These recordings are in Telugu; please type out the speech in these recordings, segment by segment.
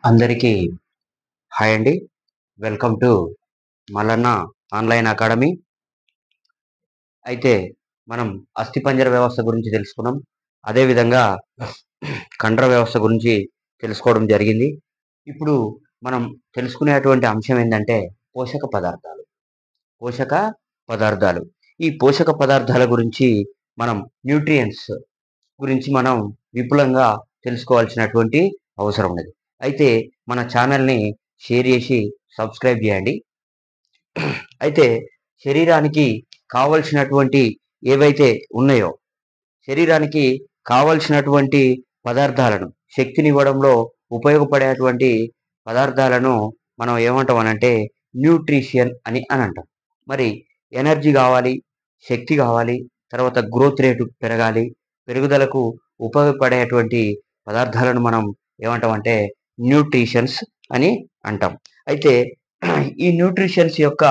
అందరికీ హాయ్ అండి. Welcome to Mallanna online academy. అయితే మనం అస్థిపంజర వ్యవస్థ గురించి తెలుసుకున్నాం. అదేవిధంగా కండర వ్యవస్థ గురించి తెలుసుకోవడం జరిగింది. ఇప్పుడు మనం తెలుసుకునేటువంటి అంశం ఏంటంటే పోషక పదార్థాలు. పోషక పదార్థాలు ఈ పోషక పదార్థాల గురించి మనం న్యూట్రియంట్స్ గురించి మనం విపులంగా తెలుసుకోవాల్సినటువంటి అవసరం ఉన్నది. అయితే మన ఛానల్ని షేర్ చేసి సబ్స్క్రైబ్ చేయండి. అయితే శరీరానికి కావలసినటువంటి ఏవైతే ఉన్నాయో, శరీరానికి కావలసినటువంటి పదార్థాలను శక్తినివ్వడంలో ఉపయోగపడేటువంటి పదార్థాలను మనం ఏమంటాం అనంటే న్యూట్రిషన్ అని అంటాం. మరి ఎనర్జీ కావాలి, శక్తి కావాలి, తర్వాత గ్రోత్ రేటు పెరగాలి, పెరుగుదలకు ఉపయోగపడేటువంటి పదార్థాలను మనం ఏమంటామంటే న్యూట్రిషన్స్ అని అంటాం. అయితే ఈ న్యూట్రిషన్స్ యొక్క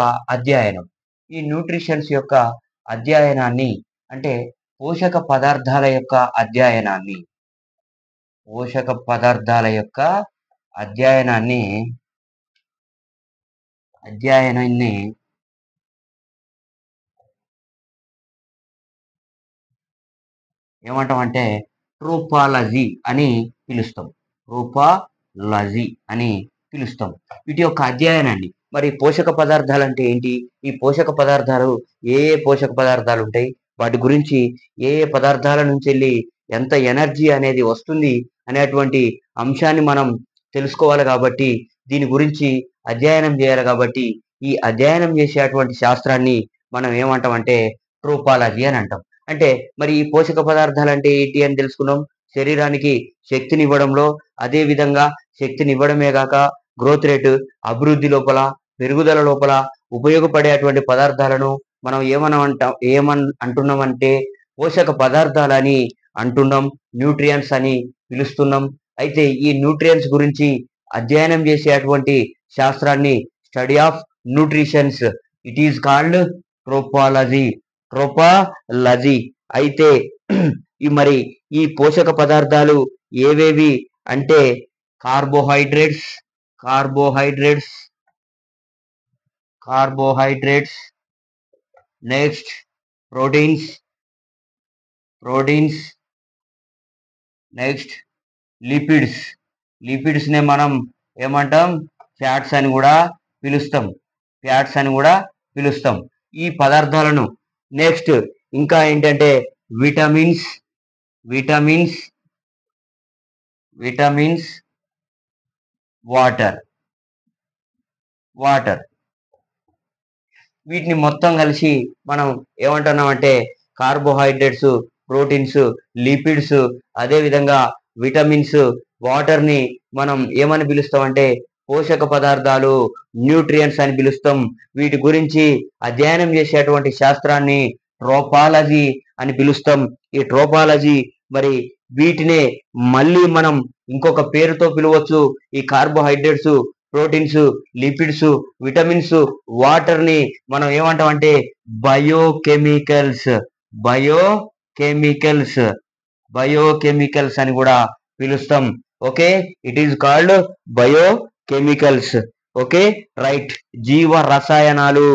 అధ్యయనాన్ని అంటే పోషక పదార్థాల యొక్క అధ్యయనాన్ని ఏమంటామంటే ట్రోపాలజీ అని పిలుస్తాం. వీటి యొక్క అధ్యయనాన్ని. మరి పోషక పదార్థాలు అంటే ఏంటి? ఈ పోషక పదార్థాలు ఏ పోషక పదార్థాలు ఉంటాయి, వాటి గురించి ఏ పదార్థాల నుంచి వెళ్ళి ఎంత ఎనర్జీ అనేది వస్తుంది అనేటువంటి అంశాన్ని మనం తెలుసుకోవాలి. కాబట్టి దీని గురించి అధ్యయనం చేయాలి. కాబట్టి ఈ అధ్యయనం చేసేటువంటి శాస్త్రాన్ని మనం ఏమంటామంటే ట్రోపాలజీ అని అంటాం. అంటే మరి ఈ పోషక పదార్థాలు అంటే ఏంటి అని తెలుసుకున్నాం. శరీరానికి శక్తినివ్వడంలో, అదే విధంగా శక్తినివ్వడమే కాక గ్రోత్ రేటు, అభివృద్ధి లోపల, పెరుగుదల లోపల ఉపయోగపడేటువంటి పదార్థాలను మనం అంటున్నామంటే పోషక పదార్థాలని అంటున్నాం, న్యూట్రియంట్స్ అని పిలుస్తున్నాం. అయితే ఈ న్యూట్రియంట్స్ గురించి అధ్యయనం చేసేటువంటి శాస్త్రాన్ని study of nutritions, it is called trophology. అయితే మరి ఈ పోషక పదార్థాలు ఏవేవి అంటే carbohydrates, next proteins, next lipids నే మనం ఏమంటాం? ఫ్యాట్స్ అని కూడా పిలుస్తాం. ఈ పదార్థాలను నెక్స్ట్ ఇంకా ఏంటంటే విటమిన్స్, వాటర్ వీటిని మొత్తం కలిసి మనం ఏమంటున్నామంటే కార్బోహైడ్రేట్స్, ప్రోటీన్స్, లిపిడ్స్, అదే విధంగా విటమిన్స్, వాటర్ ని మనం ఏమని పిలుస్తామంటే పోషక పదార్థాలు, న్యూట్రియంట్స్ అని పిలుస్తాం. వీటి గురించి అధ్యయనం చేసేటువంటి శాస్త్రాన్ని ట్రోపాలజీ అని పిలుస్తాం. ఈ ట్రోపాలజీ మరి వీటినే మళ్ళీ మనం ఇంకొక పేరుతో పిలవచ్చు. ఈ carbohydrates, proteins, lipids, vitamins, water ని మనం ఏమంటామంటే బయోకెమికల్స్ అని కూడా పిలుస్తాం. Okay, it is called biochemicals. Okay, right. జీవ రసాయనాలు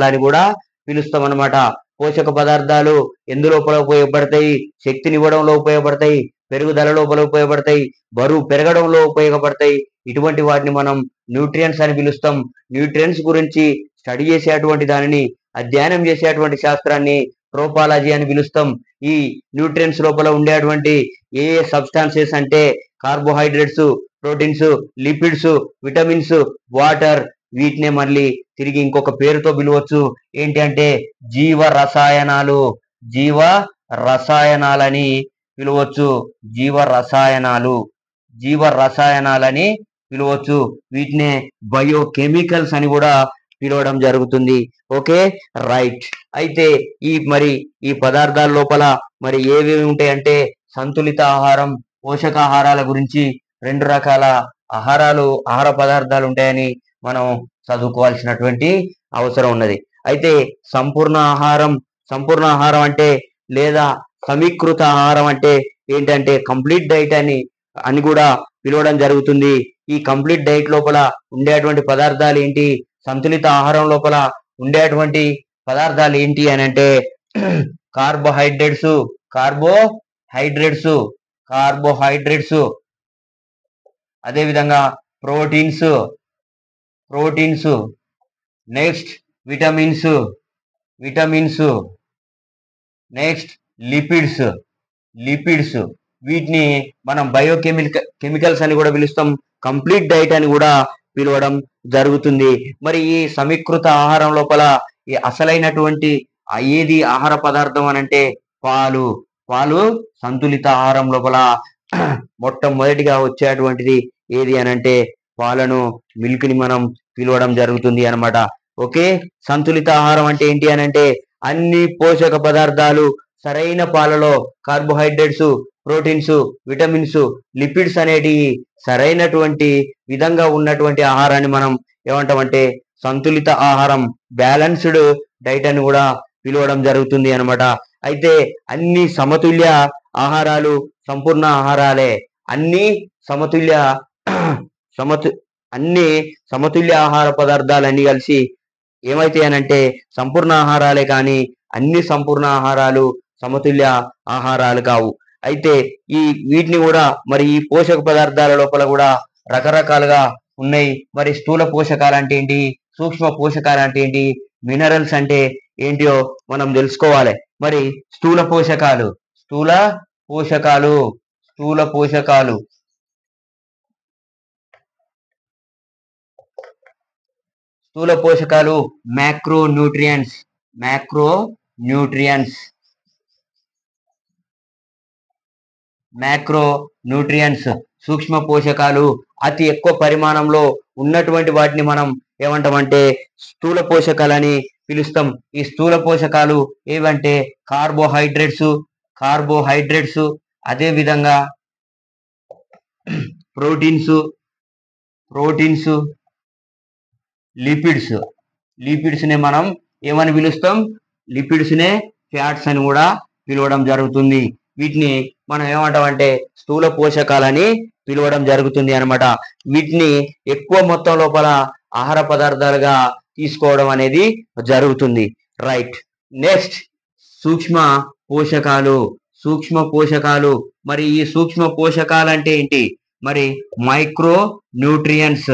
అని కూడా పిలుస్తాం అన్నమాట. పోషక పదార్థాలు ఎందులోపల ఉపయోగపడతాయి? శక్తినివ్వడంలో ఉపయోగపడతాయి, పెరుగుదల లోపల ఉపయోగపడతాయి, బరువు పెరగడంలో ఉపయోగపడతాయి. ఇటువంటి వాటిని మనం న్యూట్రియంట్స్ అని పిలుస్తాం. న్యూట్రియంట్స్ గురించి స్టడీ చేసేటువంటి దానిని, అధ్యయనం చేసేటువంటి శాస్త్రాన్ని ట్రోపాలజీ అని పిలుస్తాం. ఈ న్యూట్రియంట్స్ లోపల ఉండేటువంటి ఏ సబ్స్టాన్సెస్ అంటే carbohydrates, proteins, lipids, vitamins, water, వీటినే మళ్ళీ తిరిగి ఇంకొక పేరుతో పిలవచ్చు. ఏంటి అంటే జీవ రసాయనాలని పిలవచ్చు. జీవ రసాయనాలని పిలవచ్చు. వీటినే బయోకెమికల్స్ అని కూడా పిలవడం జరుగుతుంది. Okay, right. అయితే ఈ పదార్థాల లోపల మరి ఏవేవి ఉంటాయంటే సంతులిత ఆహారం, పోషకాహారాల గురించి 2 రకాల ఆహార పదార్థాలు ఉంటాయని మనం చదువుకోవాల్సినటువంటి అవసరం ఉన్నది. అయితే సంపూర్ణ ఆహారం అంటే లేదా సమీకృత ఆహారం అంటే ఏంటంటే కంప్లీట్ డైట్ అని కూడా పిలవడం జరుగుతుంది. ఈ కంప్లీట్ డైట్ లోపల ఉండేటువంటి పదార్థాలు ఏంటి, సంతులిత ఆహారం లోపల ఉండేటువంటి పదార్థాలు ఏంటి అని అంటే కార్బోహైడ్రేట్స్ అదే విధంగా proteins, next vitamins, next lipids. వీటిని మనం కెమికల్స్ అని కూడా పిలుస్తాం, కంప్లీట్ డైట్ అని కూడా పిలవడం జరుగుతుంది. మరి ఈ సమీకృత ఆహారం లోపల ఈ అసలైనటువంటి ఏది ఆహార పదార్థం అని అంటే పాలు సంతులిత ఆహారం లోపల మొట్టమొదటిగా వచ్చేటువంటిది ఏది అని అంటే పాలను, మిల్క్ ని మనం పిలవడం జరుగుతుంది అన్నమాట. ఓకే, సంతులిత ఆహారం అంటే ఏంటి అని అంటే అన్ని పోషక పదార్థాలు సరైన పాలలో కార్బోహైడ్రేట్స్, ప్రోటీన్స్, విటమిన్స్, లిపిడ్స్ అనేటి సరైనటువంటి విధంగా ఉన్నటువంటి ఆహారాన్ని మనం ఏమంటామంటే సంతులిత ఆహారం, బ్యాలెన్స్డ్ డైట్ అని కూడా పిలవడం జరుగుతుంది అన్నమాట. అయితే అన్ని సమతుల్య ఆహారాలు సంపూర్ణ ఆహారాలే. అన్ని సమతుల్య ఆహార పదార్థాలన్నీ కలిసి ఏమైతాయి అనంటే సంపూర్ణ ఆహారాలే, కానీ అన్ని సంపూర్ణ ఆహారాలు సమతుల్య ఆహారాలు కావు. అయితే వీటిని కూడా మరి ఈ పోషక పదార్థాల లోపల కూడా రకరకాలుగా ఉన్నాయి. మరి స్థూల పోషకాలు అంటే ఏంటి, సూక్ష్మ పోషకాలు అంటే ఏంటి, మినరల్స్ అంటే ఏంటియో మనం తెలుసుకోవాలి. మరి స్థూల పోషకాలు మ్యాక్రోన్యూట్రియంట్స్. సూక్ష్మ పోషకాలు అతి ఎక్కువ పరిమాణంలో ఉన్నటువంటి వాటిని మనం ఏమంటామంటే స్థూల పోషకాలని పిలుస్తాం. ఈ స్థూల పోషకాలు ఏవంటే కార్బోహైడ్రేట్స్, అదే విధంగా ప్రోటీన్స్, లిపిడ్స్ ని మనం ఏమని పిలుస్తాం, లిపిడ్స్ నే ఫ్యాట్స్ అని కూడా పిలవడం జరుగుతుంది. వీటిని మనం ఏమంటామంటే స్థూల పోషకాలని పిలవడం జరుగుతుంది అన్నమాట. వీటిని ఎక్కువ మొత్తం లోపల ఆహార పదార్థాలుగా తీసుకోవడం అనేది జరుగుతుంది. రైట్. నెక్స్ట్ సూక్ష్మ పోషకాలు. మరి ఈ సూక్ష్మ పోషకాలు అంటే ఏంటి, మరి మైక్రో న్యూట్రియంట్స్.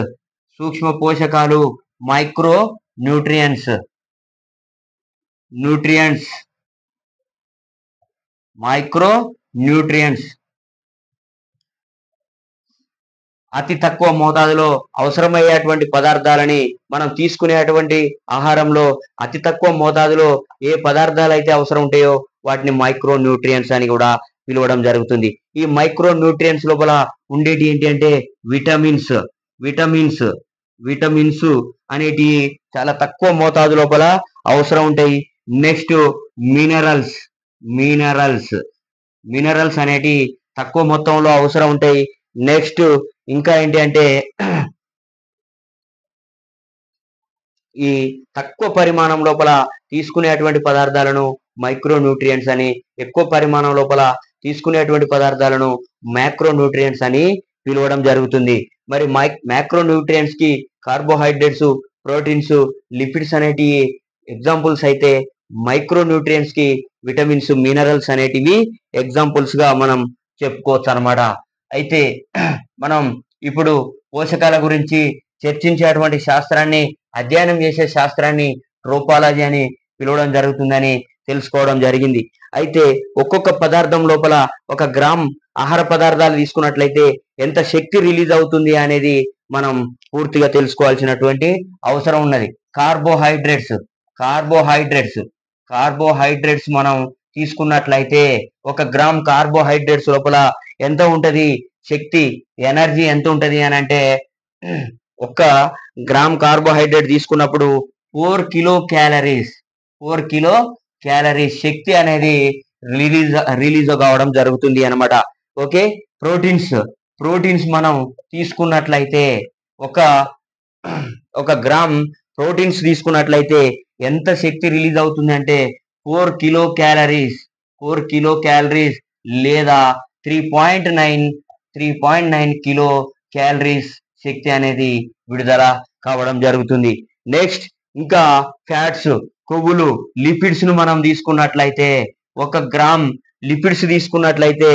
సూక్ష్మ పోషకాలు మైక్రో న్యూట్రియంట్స్ అతి తక్కువ మోతాదులో అవసరమయ్యేటువంటి పదార్థాలని మనం తీసుకునేటువంటి ఆహారంలో అతి తక్కువ మోతాదులో ఏ పదార్థాలు అయితే అవసరం ఉంటాయో వాటిని మైక్రో న్యూట్రియంట్స్ అని కూడా పిలవడం జరుగుతుంది. ఈ మైక్రో న్యూట్రియంట్స్ లోపల ఉండేటి ఏంటి అంటే విటమిన్స్ అనేటి చాలా తక్కువ మోతాదు లోపల అవసరం ఉంటాయి. నెక్స్ట్ మినరల్స్ అనేటి తక్కువ మొత్తంలో అవసరం ఉంటాయి. నెక్స్ట్ ఇంకా ఏంటి అంటే ఈ తక్కువ పరిమాణం లోపల తీసుకునేటువంటి పదార్థాలను మైక్రో న్యూట్రియంట్స్ అని, ఎక్కువ పరిమాణం లోపల తీసుకునేటువంటి పదార్థాలను మైక్రో న్యూట్రియంట్స్ అని పిలవడం జరుగుతుంది. మరి మైక్రో న్యూట్రియంట్స్ కి కార్బోహైడ్రేట్స్, ప్రోటీన్స్, లిపిడ్స్ అనేటి ఎగ్జాంపుల్స్ అయితే మైక్రో న్యూట్రియంట్స్ కి విటమిన్స్, మినరల్స్ అనేటివి ఎగ్జాంపుల్స్ గా మనం చెప్పుకోవచ్చు అన్నమాట. అయితే మనం ఇప్పుడు పోషకాల గురించి చర్చించేటువంటి శాస్త్రాన్ని, అధ్యయనం చేసే శాస్త్రాన్ని ట్రోపాలజీ అని పిలవడం జరుగుతుందని తెలుసుకోవడం జరిగింది. అయితే ఒక్కొక్క పదార్థం లోపల 1 గ్రామ్ ఆహార పదార్థాలు తీసుకున్నట్లయితే ఎంత శక్తి రిలీజ్ అవుతుంది అనేది మనం పూర్తిగా తెలుసుకోవాల్సినటువంటి అవసరం ఉన్నది. కార్బోహైడ్రేట్స్ మనం తీసుకున్నట్లయితే 1 గ్రామ్ కార్బోహైడ్రేట్స్ లోపల ఎంత ఉంటది శక్తి, ఎనర్జీ ఎంత ఉంటది అని అంటే ఒక గ్రామ్ కార్బోహైడ్రేట్ తీసుకున్నప్పుడు 4 కిలో క్యాలరీస్ శక్తి అనేది రిలీజ్ కావడం జరుగుతుంది అనమాట. ఓకే, ప్రోటీన్స్ మనం తీసుకున్నట్లయితే ఒక ఒక గ్రామ్ ప్రోటీన్స్ తీసుకున్నట్లయితే ఎంత శక్తి రిలీజ్ అవుతుంది అంటే 4 కిలో క్యాలరీస్ లేదా 3.9 కిలో క్యాలరీస్ శక్తి అనేది విడుదల కావడం జరుగుతుంది. నెక్స్ట్ ఇంకా ఫ్యాట్స్, కొవ్వులు, లిపిడ్స్ ను మనం తీసుకున్నట్లయితే ఒక గ్రామ్ లిపిడ్స్ తీసుకున్నట్లయితే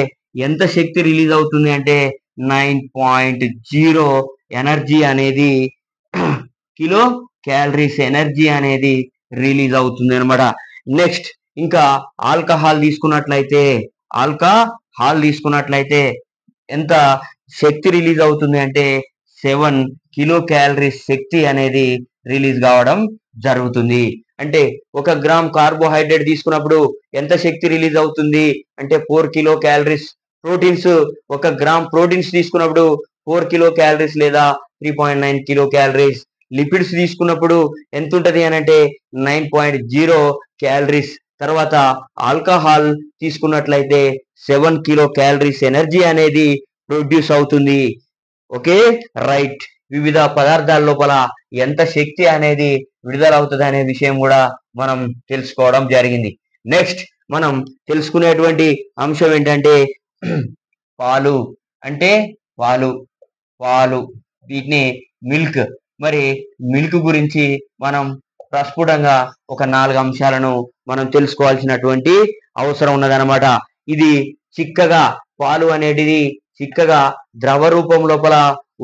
ఎంత శక్తి రిలీజ్ అవుతుంది అంటే 9.0 ఎనర్జీ అనేది కిలో క్యాలరీస్ ఎనర్జీ అనేది రిలీజ్ అవుతుంది అనమాట. నెక్స్ట్ ఇంకా ఆల్కహాల్ తీసుకున్నట్లయితే ఎంత శక్తి రిలీజ్ అవుతుంది అంటే 7 కిలో క్యాలరీస్ శక్తి అనేది రిలీజ్ కావడం జరుగుతుంది. అంటే ఒక గ్రామ్ కార్బోహైడ్రేట్ తీసుకున్నప్పుడు ఎంత శక్తి రిలీజ్ అవుతుంది అంటే 4 కిలో క్యాలరీస్. ఒక గ్రామ్ ప్రోటీన్స్ తీసుకున్నప్పుడు 4 కిలో క్యాలరీస్ లేదా 3.9 కిలో క్యాలరీస్. లిపిడ్స్ తీసుకున్నప్పుడు ఎంత ఉంటది అని అంటే 9.0 క్యాలరీస్. తర్వాత ఆల్కహాల్ తీసుకున్నట్లయితే 7 కిలో క్యాలరీస్ ఎనర్జీ అనేది ప్రొడ్యూస్ అవుతుంది. Okay, right. వివిధ పదార్థాల లోపల ఎంత శక్తి అనేది విడుదల అవుతుంది అనే విషయం కూడా మనం తెలుసుకోవడం జరిగింది. నెక్స్ట్ మనం తెలుసుకునేటువంటి అంశం ఏంటంటే పాలు వీటిని మిల్క్. మరి మిల్క్ గురించి మనం ప్రస్ఫుటంగా ఒక 4 అంశాలను మనం తెలుసుకోవాల్సినటువంటి అవసరం ఉన్నదన్నమాట. ఇది పాలు అనేది చిక్కగా ద్రవ రూపం లోపల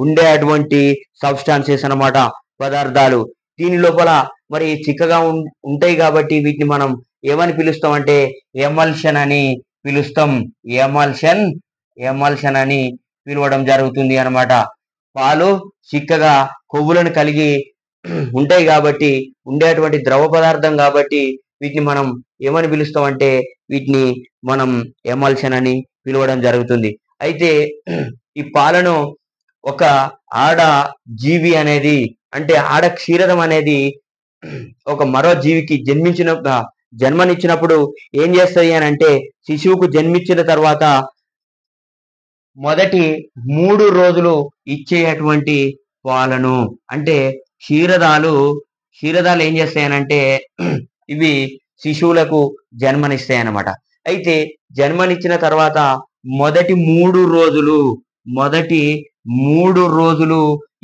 ఉండేటువంటి సబ్స్టాన్సెస్ అన్నమాట, పదార్థాలు. దీని లోపల మరి చిక్కగా ఉంటాయి కాబట్టి వీటిని మనం ఏమని పిలుస్తాం అంటే ఎమల్షన్ అని పిలుస్తాం. ఎమల్షన్ అని పిలవడం జరుగుతుంది అన్నమాట. పాలు చిక్కగా కొవ్వులను కలిగి ఉంటాయి కాబట్టి ఉండేటువంటి ద్రవ పదార్థం కాబట్టి వీటిని మనం ఏమని పిలుస్తాం అంటే వీటిని మనం ఎమల్షన్ అని పిలవడం జరుగుతుంది. అయితే ఈ పాలను ఒక ఆడ జీవి అనేది అంటే ఆడ క్షీరదం అనేది ఒక మరో జీవికి జన్మనిచ్చినప్పుడు ఏం చేస్తుంది అని అంటే శిశువుకు జన్మించిన తర్వాత మొదటి 3 రోజులు ఇచ్చేటువంటి పాలను అంటే క్షీరదాలు ఏం చేస్తాయనంటే ఇవి శిశువులకు జన్మనిస్తాయి అన్నమాట. అయితే జన్మనిచ్చిన తర్వాత మొదటి 3 రోజులు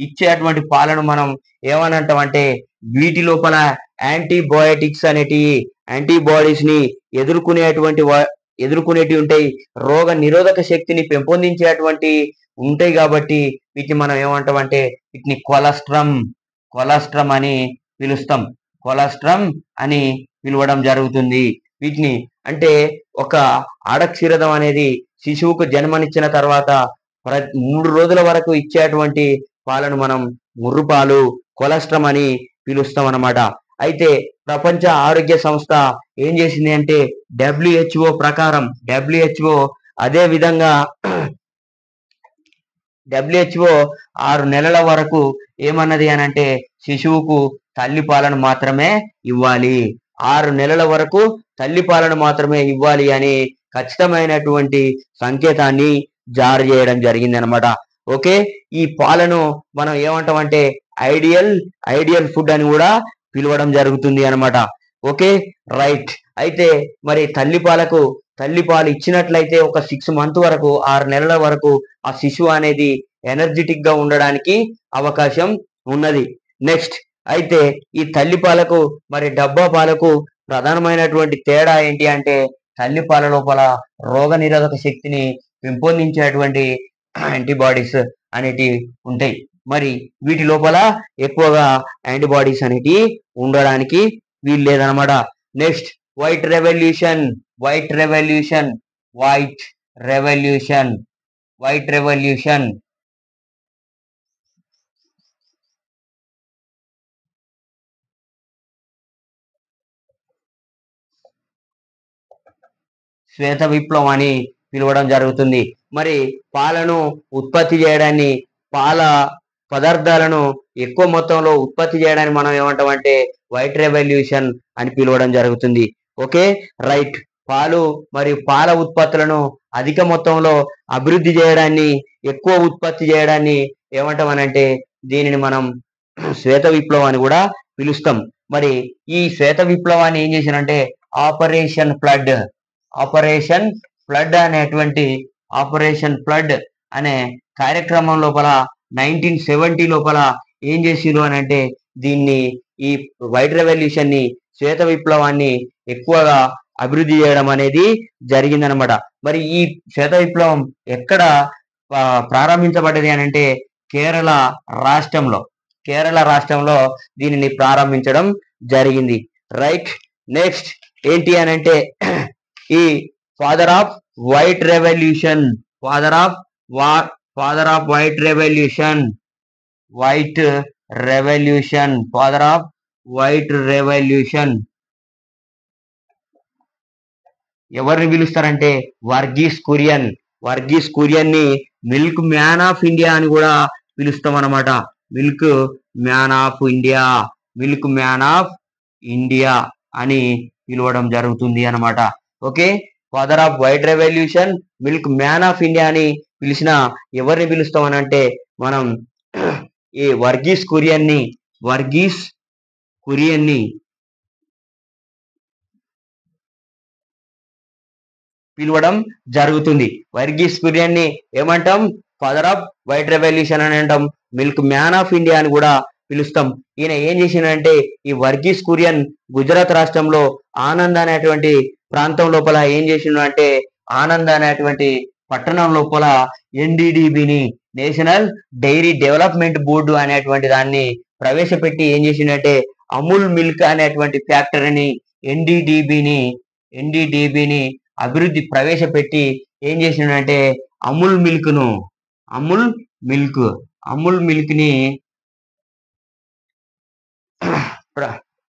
ఇచ్చేటువంటి పాలను మనం ఏమని అంటామంటే వీటి లోపల యాంటీబయోటిక్స్ అనేటివి యాంటీబాడీస్ ని ఎదుర్కొనేటివి ఉంటాయి. రోగ నిరోధక శక్తిని పెంపొందించేటువంటి ఉంటాయి కాబట్టి వీటిని మనం ఏమంటామంటే వీటిని కొలెస్ట్రం అని పిలుస్తాం. కొలెస్ట్రం అని పిలవడం జరుగుతుంది వీటిని. అంటే ఒక ఆడక్షీరదం అనేది శిశువుకు జన్మనిచ్చిన తర్వాత 3 రోజుల వరకు ఇచ్చేటువంటి పాలను మనం ముర్రుపాలు, కొలెస్ట్రం అని పిలుస్తాం అన్నమాట. అయితే ప్రపంచ ఆరోగ్య సంస్థ ఏం చేసింది అంటే WHO ప్రకారం అదే విధంగా WHO 6 నెలల వరకు ఏమన్నది అని అంటే శిశువుకు తల్లి పాలను మాత్రమే ఇవ్వాలి. 6 నెలల వరకు తల్లి పాలను మాత్రమే ఇవ్వాలి అని ఖచ్చితమైనటువంటి సంకేతాన్ని జారీ చేయడం జరిగింది అనమాట. ఓకే, ఈ పాలను మనం ఏమంటామంటే ఐడియల్ ఫుడ్ అని కూడా పిలవడం జరుగుతుంది అనమాట. Okay, right. అయితే మరి తల్లిపాలు ఇచ్చినట్లయితే ఒక 6 మంత్ వరకు 6 నెలల వరకు ఆ శిశువు అనేది ఎనర్జెటిక్ గా ఉండడానికి అవకాశం ఉన్నది. నెక్స్ట్ అయితే ఈ తల్లిపాలకు మరి డబ్బా పాలకు ప్రధానమైనటువంటి తేడా ఏంటి అంటే తల్లిపాల లోపల రోగ నిరోధక శక్తిని పెంపొందించేటువంటి యాంటీబాడీస్ అనేటివి ఉంటాయి. మరి వీటి లోపల ఎక్కువగా యాంటీబాడీస్ అనేటివి ఉండడానికి వీలు లేదనమాట. నెక్స్ట్ వైట్ రెవల్యూషన్ శ్వేత విప్లవం అని పిలవడం జరుగుతుంది. మరి పాలను ఉత్పత్తి చేయడాన్ని పాల పదార్థాలను ఎక్కువ మొత్తంలో ఉత్పత్తి చేయడానికి మనం ఏమంటామంటే వైట్ రెవల్యూషన్ అని పిలవడం జరుగుతుంది. Okay, right. పాలు మరియు పాల ఉత్పత్తులను అధిక మొత్తంలో అభివృద్ధి చేయడాన్ని, ఎక్కువ ఉత్పత్తి చేయడాన్ని ఏమంటామనంటే దీనిని మనం శ్వేత విప్లవం అని కూడా పిలుస్తాం. మరి ఈ శ్వేత విప్లవాన్ని ఏం చేశారంటే ఆపరేషన్ ఫ్లడ్ అనే కార్యక్రమం లోపల 1970 లోపల ఏం చేసిరు అని అంటే దీన్ని ఈ వైట్ రెవల్యూషన్ ని శ్వేత విప్లవాన్ని ఎక్కువగా అభివృద్ధి చేయడం అనేది జరిగిందనమాట. మరి ఈ శ్వేత విప్లవం ఎక్కడ ప్రారంభించబడ్డది అని అంటే కేరళ రాష్ట్రంలో దీనిని ప్రారంభించడం జరిగింది. రైట్. నెక్స్ట్ ఏంటి అని అంటే ఈ ఫాదర్ ఆఫ్ వైట్ రెవల్యూషన్ ఎవరిని పిలుస్తారంటే వర్గీస్ కురియన్ ని మిల్క్ మ్యాన్ ఆఫ్ ఇండియా అని కూడా పిలుస్తాం అనమాట. మిల్క్ మ్యాన్ ఆఫ్ ఇండియా అని పిలవడం జరుగుతుంది అనమాట. Okay, father off white revolution, milk man of India అని పిలిచిన ఎవరిని పిలుస్తాం అని అంటే మనం ఈ వర్గీస్ కురియన్ ని పిలవడం జరుగుతుంది. వర్గీస్ కురియన్ ని ఏమంటాం? ఫాదర్ ఆఫ్ వైట్ రెవల్యూషన్ అని అంటాం. మిల్క్ మ్యాన్ ఆఫ్ ఇండియా అని కూడా పిలుస్తాం. ఈయన ఏం చేసిందంటే ఈ వర్గీస్ కురియన్ గుజరాత్ రాష్ట్రంలో ఆనంద్ అనేటువంటి ప్రాంతం లోపల ఏం చేసిందంటే ఆనంద్ అనేటువంటి పట్టణం లోపల ఎన్డిడిబిని నేషనల్ డైరీ డెవలప్మెంట్ బోర్డు అనేటువంటి దాన్ని ప్రవేశపెట్టి ఏం చేసిందంటే అమూల్ మిల్క్ అనేటువంటి ఫ్యాక్టరీని ఎన్డిడిబిని అభివృద్ధి ప్రవేశపెట్టి ఏం చేసిందంటే అమూల్ మిల్క్ ని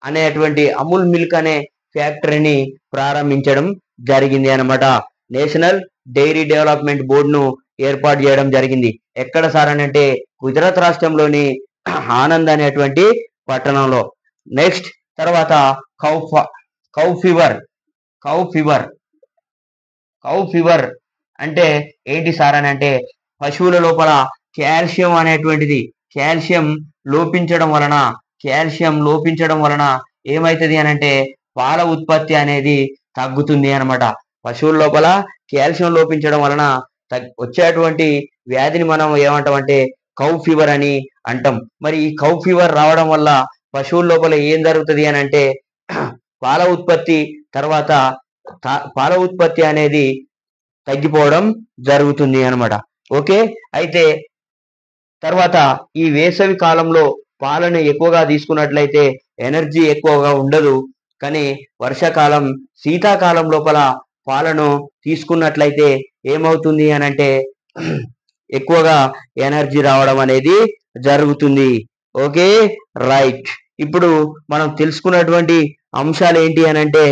అనేటువంటి అమూల్ మిల్క్ అనే ఫ్యాక్టరీని ప్రారంభించడం జరిగింది అన్నమాట. నేషనల్ డైరీ డెవలప్మెంట్ బోర్డును ఏర్పాటు చేయడం జరిగింది. ఎక్కడ సార్ అని అంటే గుజరాత్ రాష్ట్రంలోని ఆనంద్ అనేటువంటి పట్టణంలో. నెక్స్ట్ తర్వాత కౌ ఫీవర్ అంటే ఏంటి సార్ అని అంటే పశువుల లోపల కాల్షియం లోపించడం వలన ఏమైతుంది అని అంటే పాల ఉత్పత్తి అనేది తగ్గుతుంది అనమాట. పశువుల లోపల కాల్షియం లోపించడం వలన వచ్చేటువంటి వ్యాధిని మనం ఏమంటాం అంటే కౌ ఫీవర్ అని అంటాం. మరి ఈ కౌ ఫీవర్ రావడం వల్ల పశువుల లోపల ఏం జరుగుతుంది అని అంటే పాల ఉత్పత్తి అనేది తగ్గిపోవడం జరుగుతుంది అనమాట. ఓకే, అయితే తర్వాత ఈ వేసవి కాలంలో పాలను ఎక్కువగా తీసుకున్నట్లయితే ఎనర్జీ ఎక్కువగా ఉండదు. కానీ వర్షాకాలం, శీతాకాలం లోపల పాలను తీసుకున్నట్లయితే ఏమవుతుంది అని అంటే ఎక్కువగా ఎనర్జీ రావడం అనేది జరుగుతుంది. Okay, right. ఇప్పుడు మనం తెలుసుకున్నటువంటి అంశాలు ఏంటి అని అంటే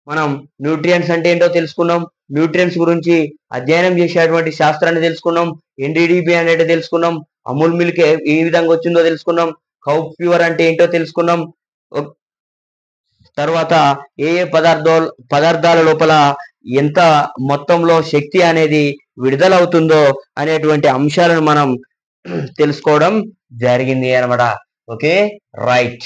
మనం న్యూట్రియంట్స్ అంటే ఏంటో తెలుసుకున్నాం. న్యూట్రియంట్స్ గురించి అధ్యయనం చేసేటువంటి శాస్త్రాన్ని తెలుసుకున్నాం. ఎన్డిడిబి అనేది తెలుసుకున్నాం. అమూల్ మిల్క్ ఏ విధంగా వచ్చిందో తెలుసుకున్నాం. కౌ ఫీవర్ అంటే ఏంటో తెలుసుకున్నాం. తర్వాత ఏ పదార్థాల లోపల ఎంత మొత్తంలో శక్తి అనేది విడుదలవుతుందో అనేటువంటి అంశాలను మనం తెలుసుకోవడం జరిగింది అన్నమాట. Okay, right.